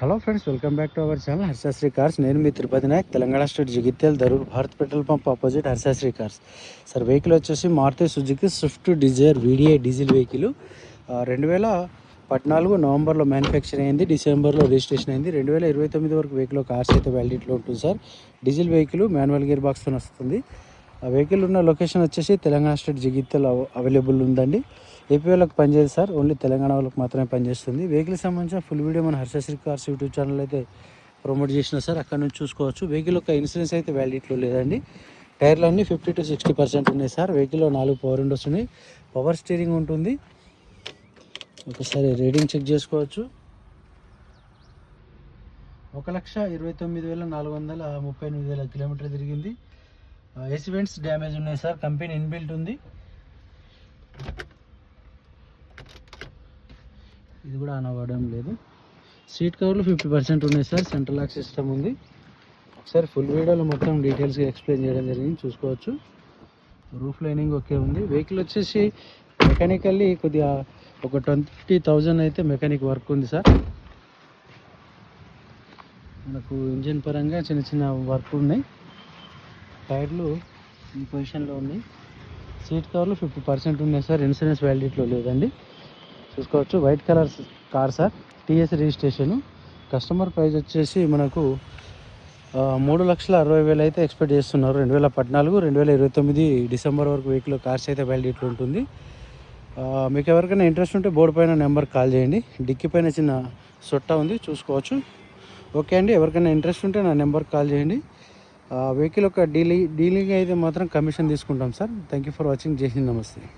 Hello friends, welcome back to our channel Harshasri cars. నేను మీ Tirupati Nayak, Telangana state Jagtial Dharur Bharat petrol pump opposite Harshasri cars. Sir vehicle వచ్చేసి Maruti Suzuki Swift Dzire VDI diesel vehicle. 2014 నవంబర్లో manufacture అయింది, డిసెంబర్లో registration అయింది. 2029 వరకు వెహికల్ కార్స్ అయితే వ్యాలిడిటీలో ఉంటుంది sir. Diesel vehicle manual gear బాక్స్తో వస్తుంది. ఆ వెహికల్ ఉన్న లొకేషన్ వచ్చేసి తెలంగాణ స్టేట్ జగిత్యాల అవైలబుల్ ఉందండి. ఏపీ వాళ్ళకి పనిచేయదు సార్, ఓన్లీ తెలంగాణ వాళ్ళకి మాత్రమే పనిచేస్తుంది. వెహికల్కి సంబంధించిన ఫుల్ వీడియో మన హర్షశ్రీ కార్స్ యూట్యూబ్ ఛానల్ అయితే ప్రమోట్ చేసిన సార్, అక్కడ నుంచి చూసుకోవచ్చు. వెహికల్ యొక్క ఇన్సూరెన్స్ అయితే వ్యాలిడిటీలో లేదండి. టైర్లు అన్నీ 50 to 60% ఉన్నాయి సార్. వెహికల్లో 4 పవర్ విండోస్ ఉన్నాయి, పవర్ స్టీరింగ్ ఉంటుంది. ఒకసారి రేటింగ్ చెక్ చేసుకోవచ్చు. 1,29,438 కిలోమీటర్ తిరిగింది. ఎసివెంట్స్ డ్యామేజ్ ఉన్నాయి సార్, కంపెనీ ఇన్బిల్ట్ ఉంది. ఇది కూడా ఆన్ అవ్వడం లేదు. సీట్ కవర్లు 50% ఉన్నాయి సార్. సెంట్రల్ లాక్ సిస్టమ్ ఉంది. ఒకసారి ఫుల్ వీడియోలో మొత్తం డీటెయిల్స్గా ఎక్స్ప్లెయిన్ చేయడం జరిగింది, చూసుకోవచ్చు. రూఫ్ లైనింగ్ ఓకే ఉంది. వెహికల్ వచ్చేసి మెకానికల్లీ కొద్దిగా ఒక 20,000 అయితే మెకానిక్ వర్క్ ఉంది సార్. మనకు ఇంజిన్ పరంగా చిన్న చిన్న వర్క్ ఉన్నాయి. టైర్లు ఈ పొజిషన్లో ఉన్నాయి. సీట్ కవర్లు 50% ఉన్నాయి సార్. ఇన్సూరెన్స్ వ్యాలిడిటీలో లేదండి, చూసుకోవచ్చు. White colour car sir, TS registration. Customer price వచ్చేసి మనకు 3,60,000 అయితే ఎక్స్పెక్ట్ చేస్తున్నారు. 2014, 2029 డిసెంబర్ వరకు వెహికల్ కార్స్ అయితే వ్యాలిడిటీలో ఉంటుంది. మీకు ఎవరికైనా ఇంట్రెస్ట్ ఉంటే బోర్డు పైన నెంబర్ కాల్ చేయండి. డిక్కీ పైన చిన్న సొట్ట ఉంది, చూసుకోవచ్చు. ఓకే అండి, ఎవరికైనా ఇంట్రెస్ట్ ఉంటే నా నెంబర్కి కాల్ చేయండి. వెహికల్ యొక్క డీలింగ్ అయితే మాత్రం కమిషన్ తీసుకుంటాం sir. Thank you for watching. జై హింద్, నమస్తే.